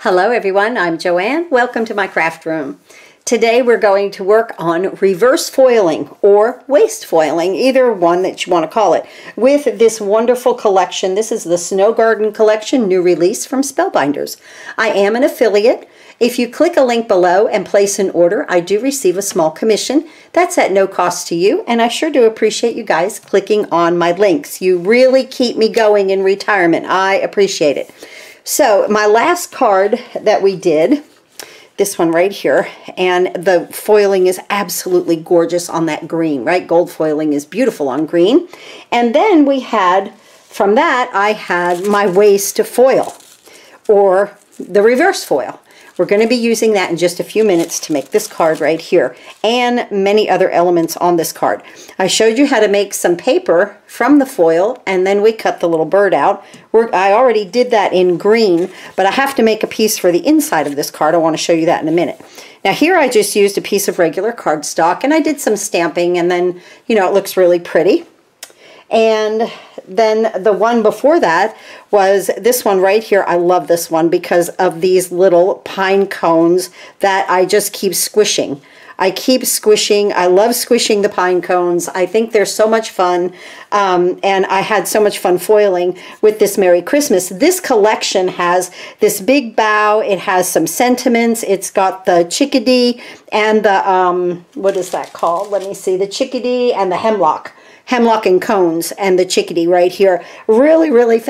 Hello everyone, I'm Joanne. Welcome to my craft room. Today we're going to work on reverse foiling or waste foiling, either one that you want to call it, with this wonderful collection. This is the Snow Garden Collection, new release from Spellbinders. I am an affiliate. If you click a link below and place an order, I do receive a small commission. That's at no cost to you, and I sure do appreciate you guys clicking on my links. You really keep me going in retirement. I appreciate it. So my last card that we did, this one right here, and the foiling is absolutely gorgeous on that green, right? Gold foiling is beautiful on green. And then we had, from that, I had my waste foil, or the reverse foil. We're going to be using that in just a few minutes to make this card right here and many other elements on this card. I showed you how to make some paper from the foil, and then we cut the little bird out. I already did that in green, but I have to make a piece for the inside of this card. I want to show you that in a minute. Now here I just used a piece of regular cardstock, and I did some stamping, and then, you know, it looks really pretty. And then the one before that was this one right here. I love this one because of these little pine cones that I just keep squishing. I keep squishing. I love squishing the pine cones. I think they're so much fun. And I had so much fun foiling with this Merry Christmas. This collection has this big bow. It has some sentiments. It's got the chickadee and the, what is that called? Let me see. The chickadee and the hemlock and cones, and the chickadee right here. Really, really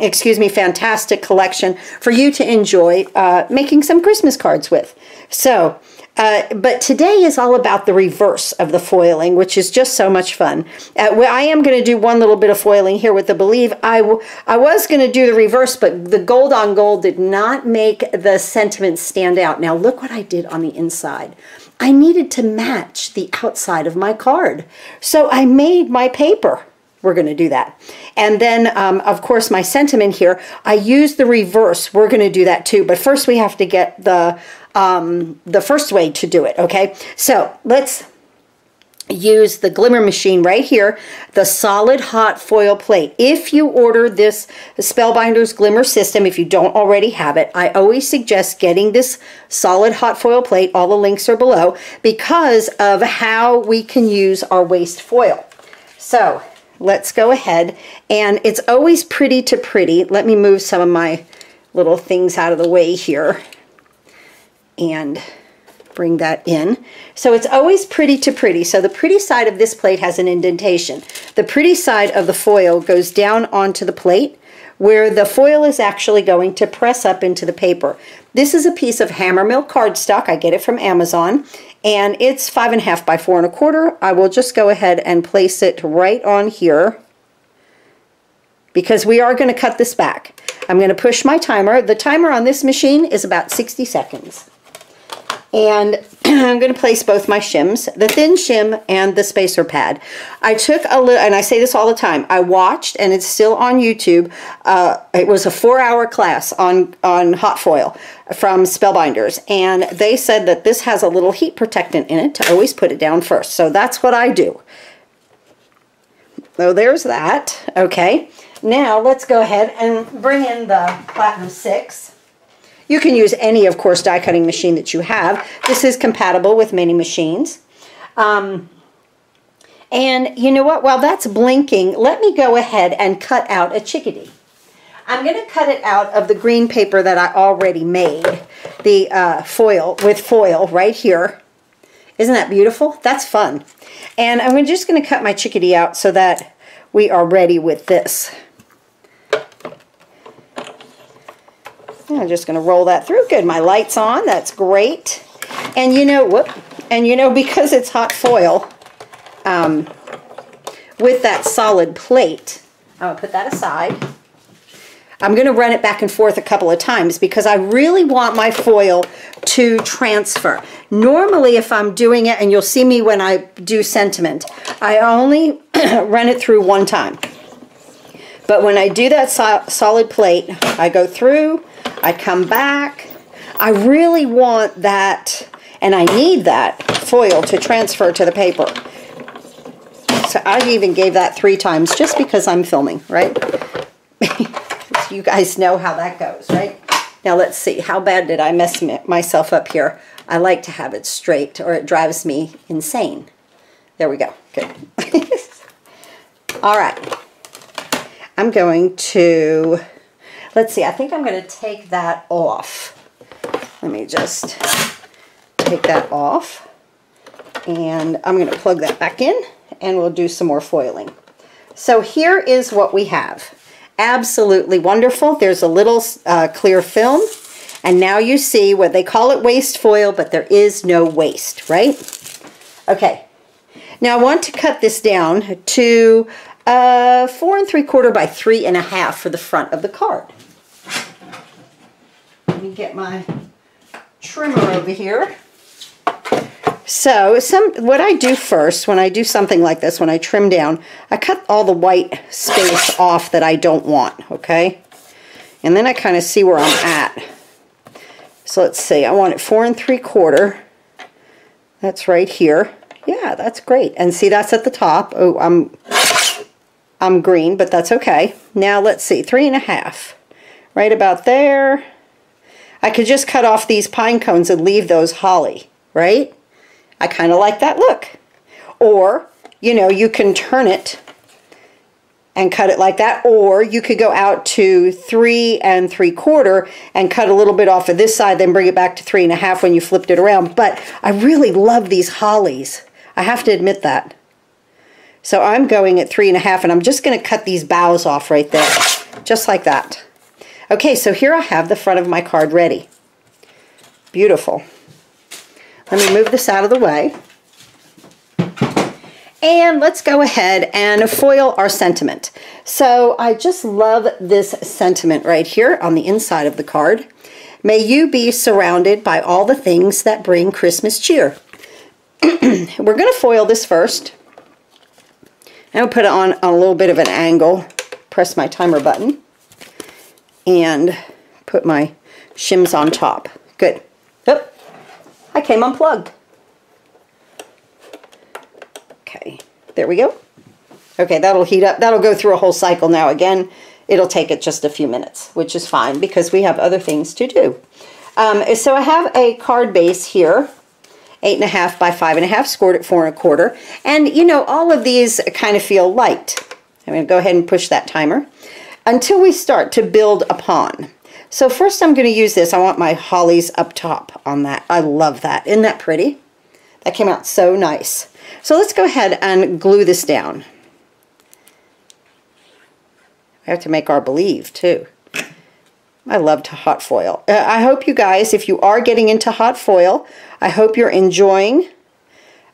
excuse me, fantastic collection for you to enjoy making some Christmas cards with. So, but today is all about the reverse of the foiling, which is just so much fun. I am going to do one little bit of foiling here with the Believe. I was going to do the reverse, but the gold on gold did not make the sentiments stand out. Now look what I did on the inside. I needed to match the outside of my card. So I made my paper. We're going to do that. And then, of course, my sentiment here, I used the reverse. We're going to do that too. But first we have to get the first way to do it, okay? So let's use the Glimmer machine right here, the solid hot foil plate. If you order this Spellbinders Glimmer system, if you don't already have it, I always suggest getting this solid hot foil plate. All the links are below because of how we can use our waste foil. So let's go ahead, and it's always pretty to pretty. Let me move some of my little things out of the way here and bring that in. So it's always pretty to pretty. So the pretty side of this plate has an indentation. The pretty side of the foil goes down onto the plate where the foil is actually going to press up into the paper. This is a piece of Hammermill cardstock. I get it from Amazon, and it's 5.5 by 4 1/4. I will just go ahead and place it right on here because we are going to cut this back. I'm going to push my timer. The timer on this machine is about 60 seconds. And I'm going to place both my shims, the thin shim and the spacer pad. I took a little, and I say this all the time, I watched, and it's still on YouTube, it was a 4-hour class on hot foil from Spellbinders, and they said that this has a little heat protectant in it to always put it down first. So that's what I do. So there's that. Okay, now let's go ahead and bring in the Platinum 6. You can use any, of course, die cutting machine that you have. This is compatible with many machines. And you know what? While that's blinking, let me go ahead and cut out a chickadee. I'm going to cut it out of the green paper that I already made, the foil right here. Isn't that beautiful? That's fun. And I'm just going to cut my chickadee out so that we are ready with this. I'm just going to roll that through. Good, my light's on. That's great. And you know, because it's hot foil, with that solid plate, I'm going to put that aside. I'm going to run it back and forth a couple of times because I really want my foil to transfer. Normally, if I'm doing it, and you'll see me when I do sentiment, I only run it through one time. But when I do that solid plate, I go through, I come back. I really want that, and I need that foil to transfer to the paper. So I even gave that 3 times just because I'm filming, right? You guys know how that goes, right? Now let's see, how bad did I mess myself up here? I like to have it straight or it drives me insane. There we go, good. All right, I'm going to, let's see, I think I'm going to take that off. Let me just take that off, and I'm going to plug that back in, and we'll do some more foiling. So here is what we have. Absolutely wonderful. There's a little clear film, and now you see what they call it, waste foil, but there is no waste, right? Okay, now I want to cut this down to 4 3/4 by 3 1/2 for the front of the card. Let me get my trimmer over here. So what I do first when I do something like this, when I trim down, I cut all the white space off that I don't want, okay? And then I kind of see where I'm at. So let's see, I want it 4 3/4. That's right here. Yeah, that's great. And see, that's at the top. Oh, I'm green, but that's okay. Now let's see, 3 1/2. Right about there. I could just cut off these pine cones and leave those holly, right? I kind of like that look. Or, you know, you can turn it and cut it like that, or you could go out to 3 3/4 and cut a little bit off of this side, then bring it back to 3 1/2 when you flipped it around. But I really love these hollies. I have to admit that. So I'm going at 3 1/2, and I'm just going to cut these boughs off right there, just like that. Okay, so here I have the front of my card ready. Beautiful. Let me move this out of the way. And let's go ahead and foil our sentiment. So I just love this sentiment right here on the inside of the card. May you be surrounded by all the things that bring Christmas cheer. We're going to foil this first. I'm going to put it on a little bit of an angle. Press my timer button. And put my shims on top. Good. Oh, I came unplugged. Okay, there we go. Okay, that'll heat up. That'll go through a whole cycle now. Again, it'll take it just a few minutes, which is fine because we have other things to do. So I have a card base here, 8 1/2 by 5 1/2, scored at 4 1/4. And you know, all of these kind of feel light. I'm going to go ahead and push that timer until we start to build upon. So first I'm going to use this. I want my hollies up top on that. I love that. Isn't that pretty? That came out so nice. So let's go ahead and glue this down. I have to make our believe too. I love to hot foil. I hope you guys, if you are getting into hot foil, I hope you're enjoying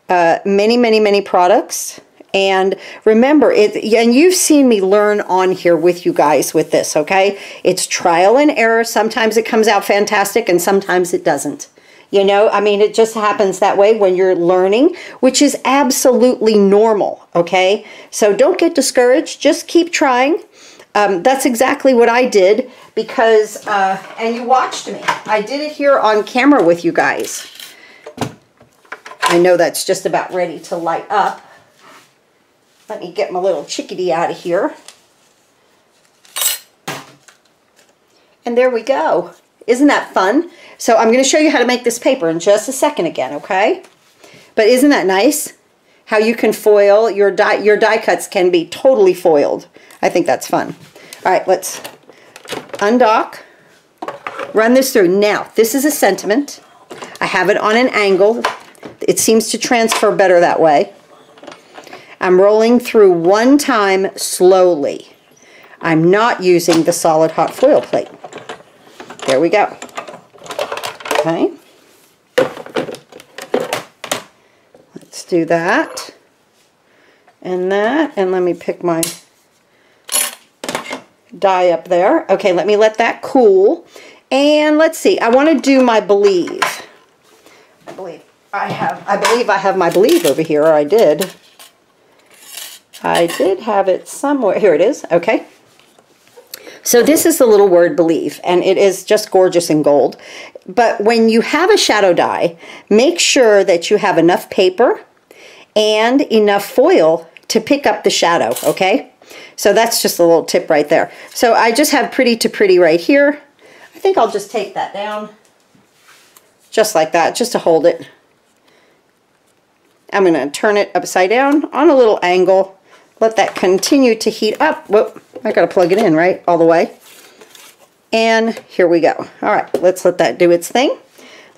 many products. And remember, and you've seen me learn on here with you guys with this, okay? It's trial and error. Sometimes it comes out fantastic and sometimes it doesn't. You know, I mean, it just happens that way when you're learning, which is absolutely normal, okay? So don't get discouraged. Just keep trying. That's exactly what I did because, and you watched me. I did it here on camera with you guys. I know that's just about ready to light up. Let me get my little chickadee out of here. And there we go. Isn't that fun? So I'm going to show you how to make this paper in just a second again, okay? But isn't that nice? How you can foil, your die cuts can be totally foiled. I think that's fun. All right, let's undock, run this through. Now, this is a sentiment. I have it on an angle. It seems to transfer better that way. I'm rolling through one time slowly. I'm not using the solid hot foil plate. There we go. Okay. Let's do that. And that. And let me pick my die up there. Okay, let me let that cool. And let's see. I want to do my believe. I believe I have my believe over here, or I did. I did have it somewhere. Here it is. Okay. So this is the little word believe, and it is just gorgeous in gold. But when you have a shadow die, make sure that you have enough paper and enough foil to pick up the shadow, okay? So that's just a little tip right there. So I just have pretty to pretty right here. I think I'll just take that down just like that, just to hold it. I'm going to turn it upside down on a little angle. Let that continue to heat up. Whoop, I got to plug it in, right? All the way. And here we go. All right, let's let that do its thing.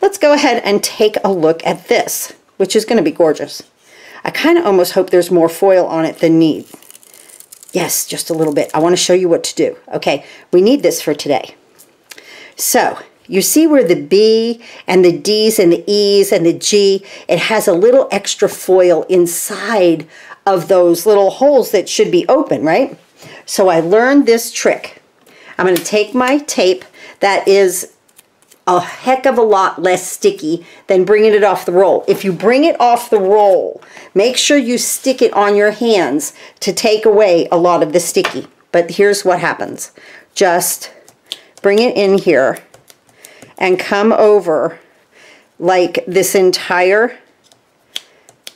Let's go ahead and take a look at this, which is going to be gorgeous. I kind of almost hope there's more foil on it than need. Yes, just a little bit. I want to show you what to do. Okay, we need this for today. So, you see where the B and the D's and the E's and the G, it has a little extra foil inside of those little holes that should be open, right? So I learned this trick. I'm going to take my tape that is a heck of a lot less sticky than bringing it off the roll. If you bring it off the roll, make sure you stick it on your hands to take away a lot of the sticky. But here's what happens. Just bring it in here and come over like this entire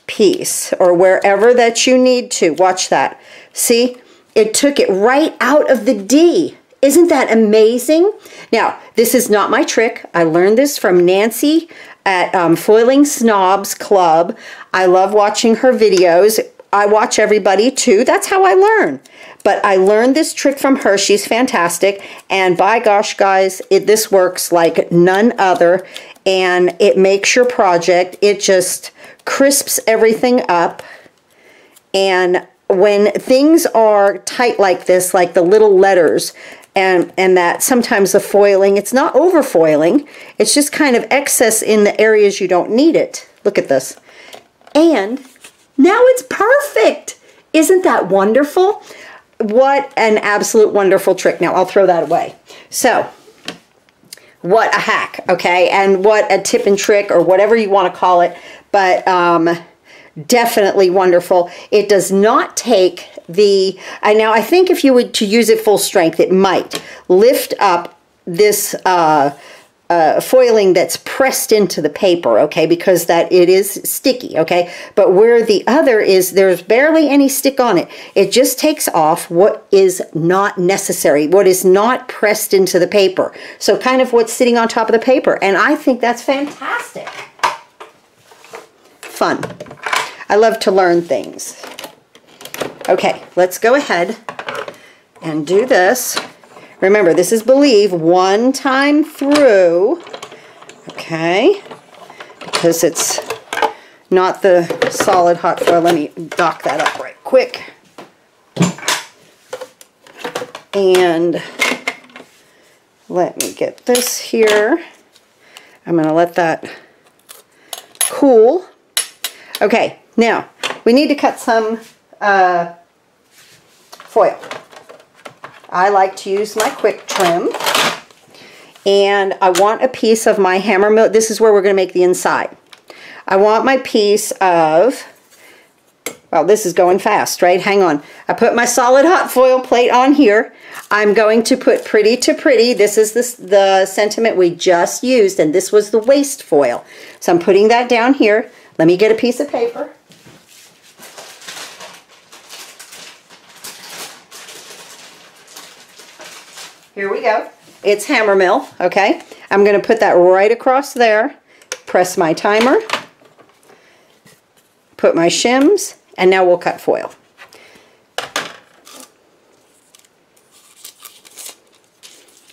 piece or wherever that you need to. Watch that. See, it took it right out of the D. Isn't that amazing? Now, this is not my trick. I learned this from Nancy at Foiling Snobs Club. I love watching her videos. I watch everybody too. That's how I learn. But I learned this trick from her. She's fantastic. And by gosh, guys, this works like none other. And it makes your project, it just crisps everything up. And when things are tight like this, like the little letters, and that sometimes the foiling, it's not over foiling. It's just kind of excess in the areas you don't need it. Look at this. And now it's perfect. Isn't that wonderful? What an absolute wonderful trick. Now I'll throw that away. So what a hack, okay? And what a tip and trick or whatever you want to call it. But definitely wonderful. It does not take the, now I think if you were to use it full strength, it might lift up this foiling that's pressed into the paper, okay, because that it is sticky, okay, but where the other is, there's barely any stick on it. It just takes off what is not necessary, what is not pressed into the paper. So kind of what's sitting on top of the paper, and I think that's fantastic. Fun. I love to learn things. Okay, let's go ahead and do this. Remember, this is Believe one time through, okay, because it's not the solid hot foil. Let me dock that up right quick. And let me get this here. I'm going to let that cool. Okay, now we need to cut some foil. I like to use my quick trim, and I want a piece of my Hammermill. This is where we're going to make the inside. I want my piece of, well, this is going fast, right? Hang on. I put my solid hot foil plate on here. I'm going to put Pretty to Pretty. This is the sentiment we just used, and this was the waste foil. So I'm putting that down here. Let me get a piece of paper. Here we go. It's Hammermill, okay? I'm going to put that right across there, press my timer, put my shims, and now we'll cut foil.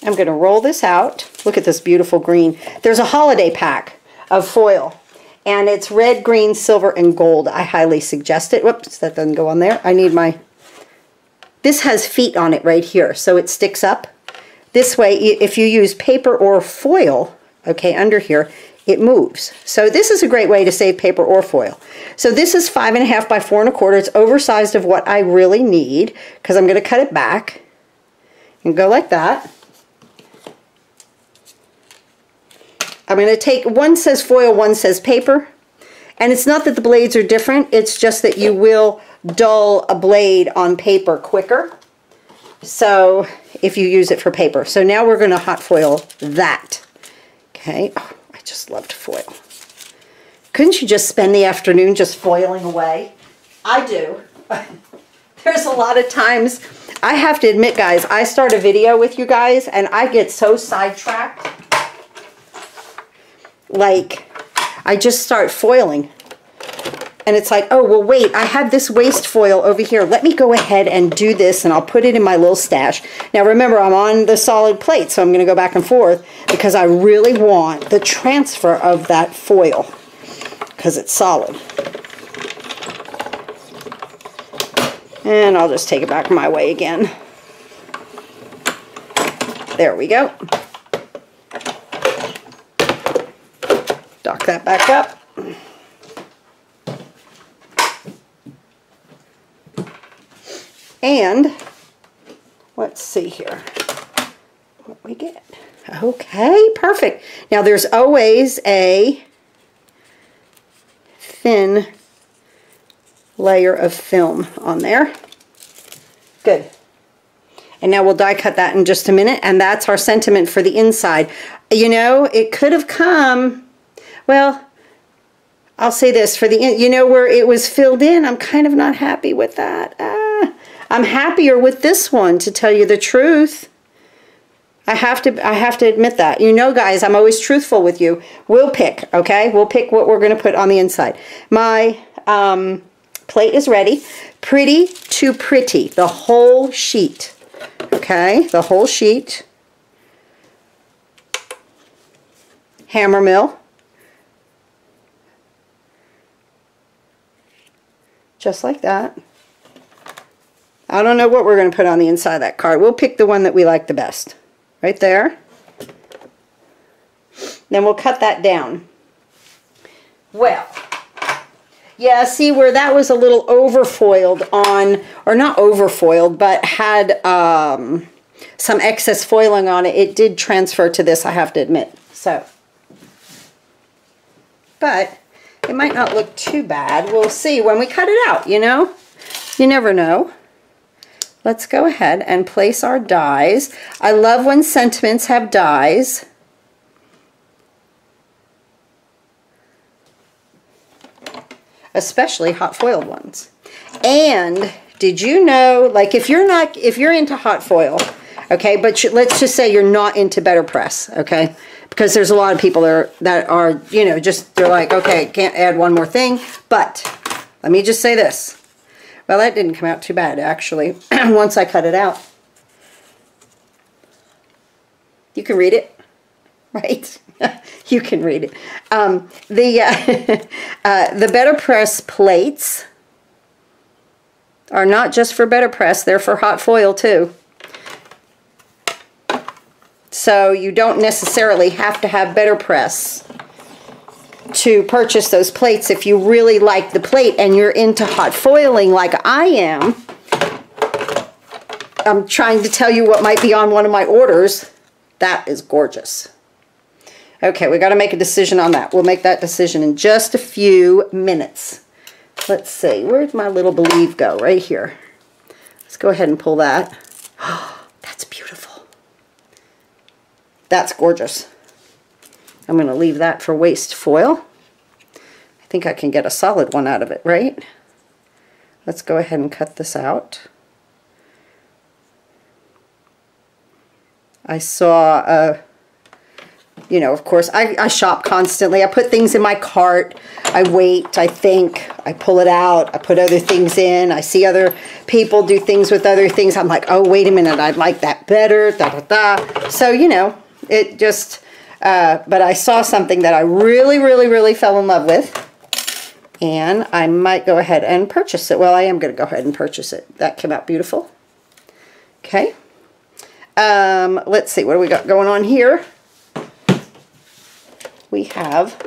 I'm going to roll this out. Look at this beautiful green. There's a holiday pack of foil, and it's red, green, silver, and gold. I highly suggest it. Whoops, that doesn't go on there. I need my... This has feet on it right here, so it sticks up. This way, if you use paper or foil, okay, under here, it moves. So this is a great way to save paper or foil. So this is 5.5 by 4 1/4. It's oversized of what I really need, because I'm going to cut it back and go like that. I'm going to take, one says foil, one says paper. And it's not that the blades are different, it's just that you will dull a blade on paper quicker. So if you use it for paper. So now we're going to hot foil that. Okay, oh, I just loved foil. Couldn't you just spend the afternoon just foiling away? I do. There's a lot of times I have to admit, guys, I start a video with you guys and I get so sidetracked. Like, I just start foiling. And it's like, oh, well, wait, I have this waste foil over here. Let me go ahead and do this, and I'll put it in my little stash. Now, remember, I'm on the solid plate, so I'm going to go back and forth because I really want the transfer of that foil because it's solid. And I'll just take it back my way again. There we go. Dock that back up. And let's see here what we get. Okay, perfect. Now there's always a thin layer of film on there. Good. And now we'll die cut that in just a minute, and that's our sentiment for the inside. You know, it could have come, well, I'll say this, for the, you know, where it was filled in, I'm kind of not happy with that. I'm happier with this one, to tell you the truth. I have to admit that. You know, guys, I'm always truthful with you. We'll pick, okay? We'll pick what we're going to put on the inside. My plate is ready. Pretty to pretty, the whole sheet. Okay, the whole sheet. Hammer mill. Just like that. I don't know what we're going to put on the inside of that card. We'll pick the one that we like the best. Right there. Then we'll cut that down. Well, yeah, see where that was a little overfoiled on, or not overfoiled, but had some excess foiling on it. It did transfer to this, I have to admit. So, but it might not look too bad. We'll see when we cut it out, you know? You never know. Let's go ahead and place our dies. I love when sentiments have dies. Especially hot foiled ones. And did you know, like if you're into hot foil, okay, but let's just say you're not into Better Press, okay? Because there's a lot of people that are, you know, just, they're like, okay, can't add one more thing. But let me just say this. Well, that didn't come out too bad, actually, once I cut it out. You can read it, right? You can read it. The Better Press plates are not just for Better Press, they're for hot foil too. So you don't necessarily have to have Better Press to purchase those plates. If you really like the plate and you're into hot foiling like I am, I'm trying to tell you what might be on one of my orders. That is gorgeous. Okay, we got to make a decision on that. We'll make that decision in just a few minutes. Let's see, where'd my little Believe go? Right here. Let's go ahead and pull that. Oh, that's beautiful. That's gorgeous. I'm going to leave that for waste foil. I think I can get a solid one out of it, right? Let's go ahead and cut this out. I saw, you know, of course, I shop constantly. I put things in my cart. I wait, I think, I pull it out. I put other things in. I see other people do things with other things. I'm like, oh, wait a minute, I'd like that better, da, da, da. So, you know, it just... but I saw something that I really, really, really fell in love with, and I might go ahead and purchase it. Well, I am going to go ahead and purchase it. That came out beautiful. Okay. Let's see, what do we got going on here? We have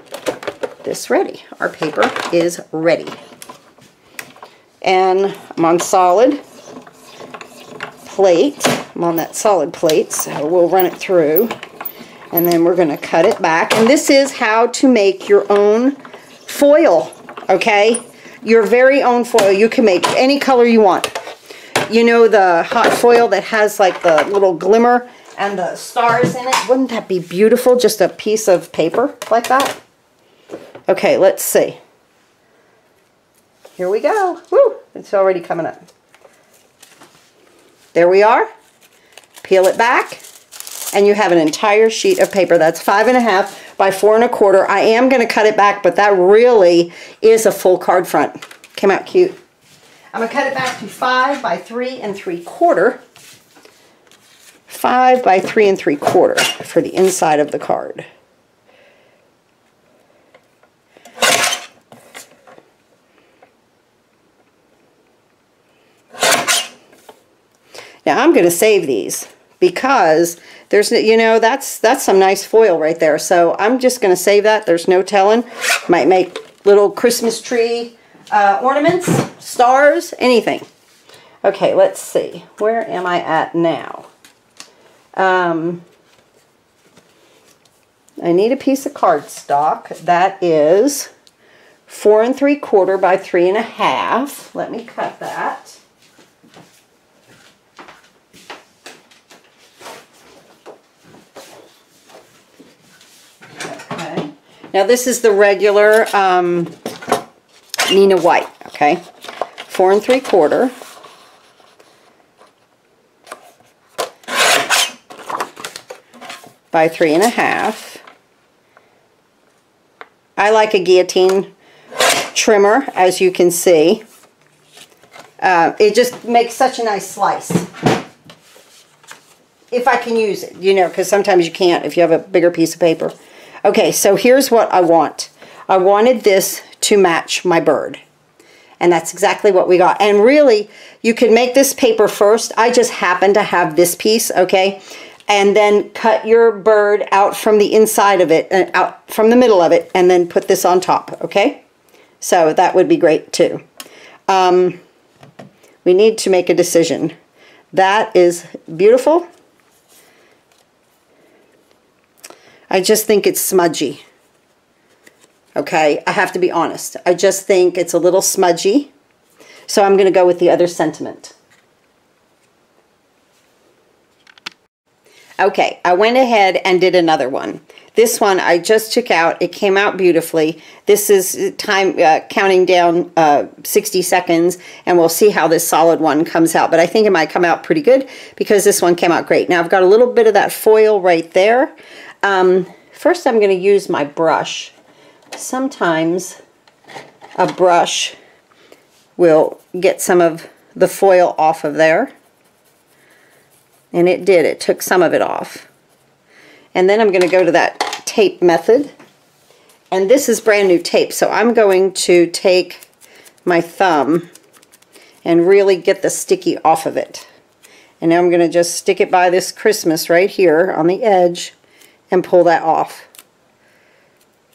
this ready. Our paper is ready. And I'm on solid plate. I'm on that solid plate, so we'll run it through. And then we're going to cut it back. And this is how to make your own foil, okay? Your very own foil. You can make any color you want. You know the hot foil that has like the little glimmer and the stars in it? Wouldn't that be beautiful? Just a piece of paper like that? Okay, let's see. Here we go. Woo! It's already coming up. There we are. Peel it back, and you have an entire sheet of paper. That's 5.5 by 4.25. I am going to cut it back, but that really is a full card front. Came out cute. I'm going to cut it back to 5 by 3 3/4. 5 by 3 3/4 for the inside of the card. Now I'm going to save these because there's, you know, that's some nice foil right there. So I'm just going to save that. There's no telling. Might make little Christmas tree ornaments, stars, anything. Okay, let's see. Where am I at now? I need a piece of cardstock. That is 4 3/4 by 3.5. Let me cut that. Okay. Now this is the regular Nina White. Okay, 4 3/4. By 3.5. I like a guillotine trimmer, as you can see. It just makes such a nice slice. If I can use it, you know, because sometimes you can't if you have a bigger piece of paper. Okay, so here's what I want. I wanted this to match my bird. And that's exactly what we got. And really, you can make this paper first. I just happen to have this piece, okay? And then cut your bird out from the inside of it, and out from the middle of it, and then put this on top, okay? So that would be great too. We need to make a decision. That is beautiful. I just think it's smudgy. Okay, I have to be honest. I just think it's a little smudgy. So I'm going to go with the other sentiment. Okay, I went ahead and did another one. This one I just took out. It came out beautifully. This is time counting down 60 seconds, and we'll see how this solid one comes out. But I think it might come out pretty good because this one came out great. Now I've got a little bit of that foil right there. First I'm going to use my brush. Sometimes a brush will get some of the foil off of there. And it did. It took some of it off. And then I'm going to go to that tape method. And this is brand new tape. So I'm going to take my thumb and really get the sticky off of it. And now I'm going to just stick it by this Christmas right here on the edge and pull that off.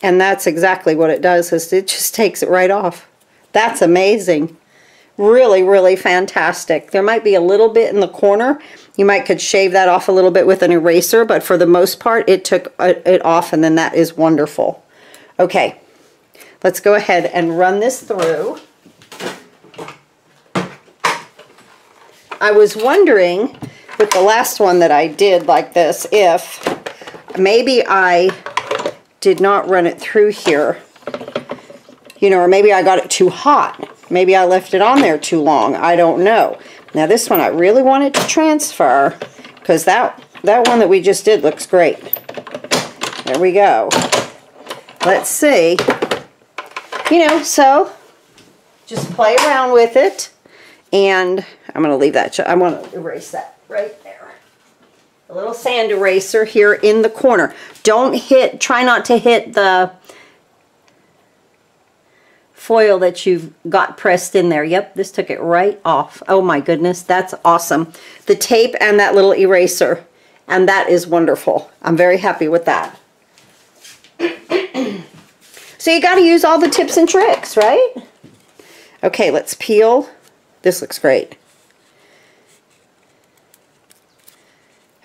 And that's exactly what it does, is it just takes it right off. That's amazing. Really, really fantastic. There might be a little bit in the corner. You could shave that off a little bit with an eraser, but for the most part, it took it off, and then that is wonderful. Okay, let's go ahead and run this through. I was wondering with the last one that I did like this, if maybe I did not run it through here, you know, or maybe I got it too hot. Maybe I left it on there too long. I don't know. Now this one I really wanted to transfer because that one that we just did looks great. There we go. Let's see. You know, so just play around with it. And I'm going to leave that. I want to erase that right there. A little sand eraser here in the corner. Try not to hit the foil that you've got pressed in there. Yep, this took it right off. Oh my goodness, that's awesome. The tape and that little eraser, and that is wonderful. I'm very happy with that. So you got to use all the tips and tricks, right? Okay, let's peel. This looks great.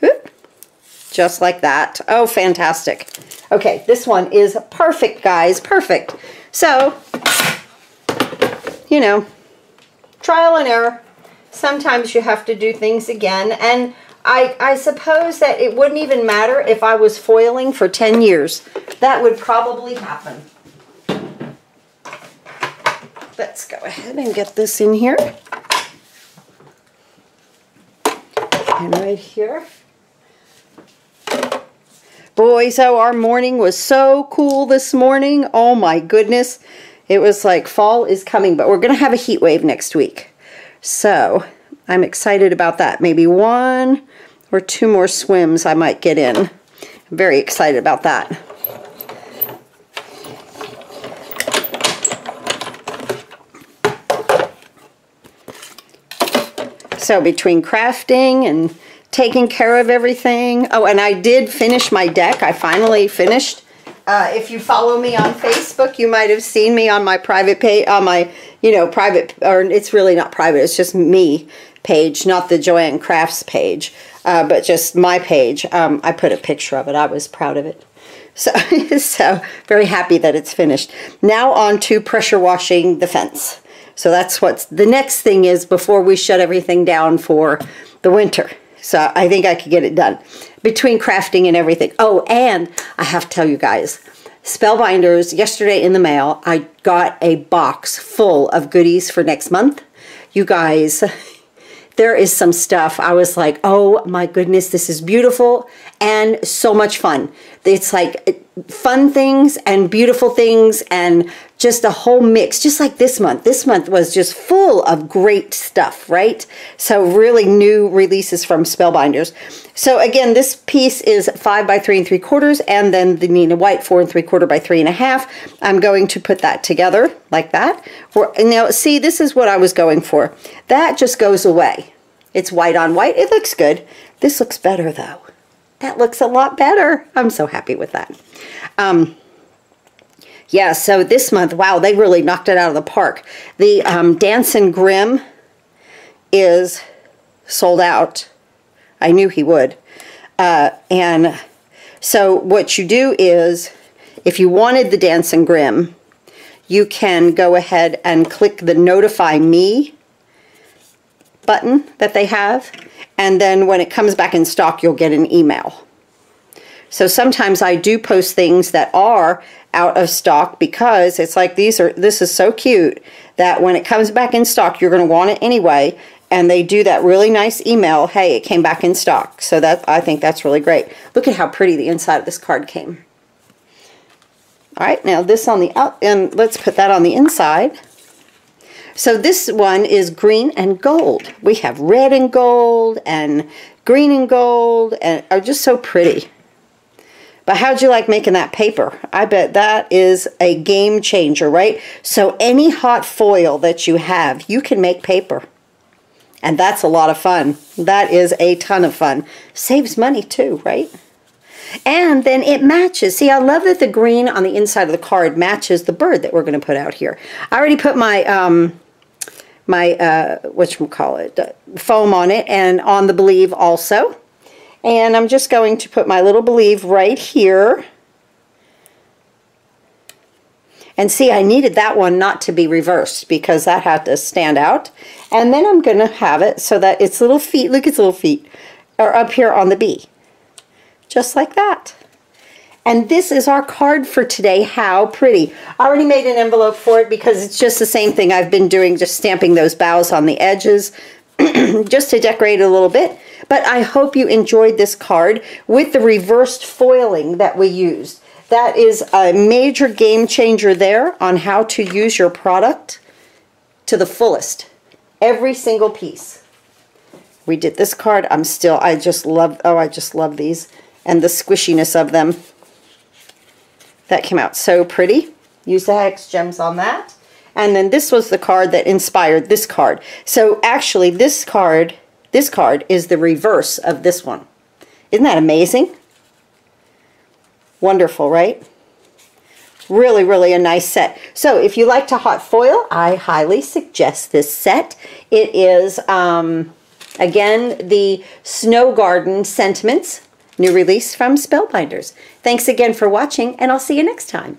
Whoop. Just like that. Oh, fantastic. Okay, this one is perfect, guys. Perfect. So, you know, trial and error. Sometimes you have to do things again. And I suppose that it wouldn't even matter if I was foiling for 10 years. That would probably happen. Let's go ahead and get this in here. And right here. Boys, oh, our morning was so cool this morning. Oh my goodness. It was like fall is coming, but we're going to have a heat wave next week. So I'm excited about that. Maybe 1 or 2 more swims I might get in. I'm very excited about that. So between crafting and taking care of everything. Oh, and I did finish my deck. I finally finished. If you follow me on Facebook, you might have seen me on my private page, on my, private, or it's really not private, it's just me page, not the Joanne Crafts page, but just my page. I put a picture of it. I was proud of it. So, so very happy that it's finished. Now on to pressure washing the fence. So that's what the next thing is before we shut everything down for the winter. So I think I could get it done between crafting and everything. Oh, and I have to tell you guys, Spellbinders, yesterday in the mail, I got a box full of goodies for next month. You guys, there is some stuff. I was like, oh my goodness, this is beautiful and so much fun. It's like fun things and beautiful things and just a whole mix, just like this month. This month was just full of great stuff, right? So really new releases from Spellbinders. So again, this piece is 5 by 3 3/4, and then the Nina White 4 3/4 by 3.5. I'm going to put that together like that. Now, see, this is what I was going for. That just goes away. It's white on white. It looks good. This looks better though. That looks a lot better. I'm so happy with that. Yeah, so this month, wow, they really knocked it out of the park. The Dancin' Grimm is sold out. I knew he would. And so what you do is, if you wanted the Dancin' Grimm, you can go ahead and click the Notify Me button that they have, and then when it comes back in stock, you'll get an email. So sometimes I do post things that are out of stock because it's like this is so cute that when it comes back in stock, you're going to want it anyway. And they do that really nice email, hey, it came back in stock. So that, I think that's really great. Look at how pretty the inside of this card came. All right, now this on the out, and let's put that on the inside. So this one is green and gold. We have red and gold and green and gold, and are just so pretty. But how'd you like making that paper? I bet that is a game changer, right? So any hot foil that you have, you can make paper. And that's a lot of fun. That is a ton of fun. Saves money too, right? And then it matches. See, I love that the green on the inside of the card matches the bird that we're going to put out here. I already put my whatchamacallit, foam on it, and on the Believe also. And I'm just going to put my little Believe right here. And see, I needed that one not to be reversed because that had to stand out. And then I'm going to have it so that its little feet, look, its little feet, are up here on the B. Just like that. And this is our card for today. How pretty. I already made an envelope for it because it's just the same thing I've been doing, just stamping those bows on the edges just to decorate it a little bit. But I hope you enjoyed this card with the reversed foiling that we used. That is a major game changer there on how to use your product to the fullest. Every single piece. We did this card. I just love these and the squishiness of them. That came out so pretty. Use the hex gems on that. And then this was the card that inspired this card. So actually this card is the reverse of this one. Isn't that amazing? Wonderful, right? Really, really a nice set. So if you like to hot foil, I highly suggest this set. It is, again, the Snow Garden Sentiments, new release from Spellbinders. Thanks again for watching, and I'll see you next time.